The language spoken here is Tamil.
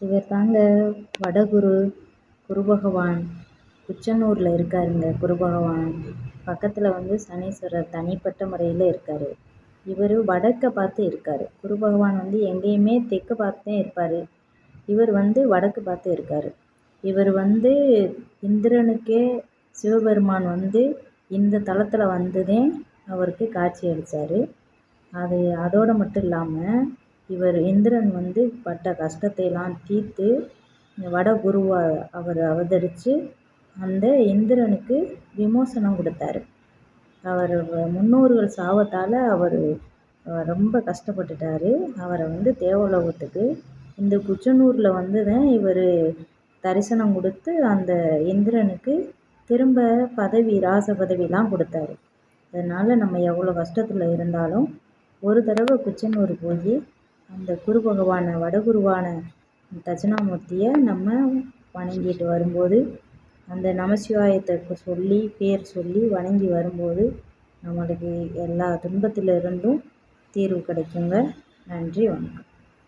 இவர் தாங்க வடகுரு குரு பகவான். குச்சனூரில் இருக்காருங்க குரு பகவான். பக்கத்தில் சனீஸ்வரர் தனிப்பட்ட முறையில் இருக்கார். இவர் வடக்க பார்த்து இருக்கார். குரு பகவான் எங்கேயுமே தெற்கு பார்த்து இருப்பார். இவர் வடக்கு பார்த்து இருக்கார். இவர் இந்திரனுக்கே சிவபெருமான் இந்த தலத்தில் வந்துதான் அவருக்கு காட்சி அளித்தார். அதோடு மட்டும் இல்லாமல் இவர் இந்திரன் பட்ட கஷ்டத்தை எல்லாம் தீர்த்து வடகுருவாக அவர் அவதரித்து அந்த இந்திரனுக்கு விமோசனம் கொடுத்தாரு. அவர் முன்னோர்கள் சாபத்தால் அவர் ரொம்ப கஷ்டப்பட்டுட்டார். அவரை தேவலோகத்துக்கு இந்த குச்சனூரில் தான் இவர் தரிசனம் கொடுத்து அந்த இந்திரனுக்கு திரும்ப பதவி, ராச பதவியெலாம் கொடுத்தாரு. அதனால் நம்ம எவ்வளோ கஷ்டத்தில் இருந்தாலும் ஒரு தடவை குச்சனூர் போய் அந்த குரு பகவானை, வடகுருவான தட்சிணாமூர்த்தியை நம்ம வணங்கிட்டு வரும்போது, அந்த நமசிவாயத்தை பேர் சொல்லி வணங்கி வரும்போது நம்மளுக்கு எல்லா துன்பத்திலிருந்தும் தீர்வு கிடைக்குங்க. நன்றி, வணக்கம்.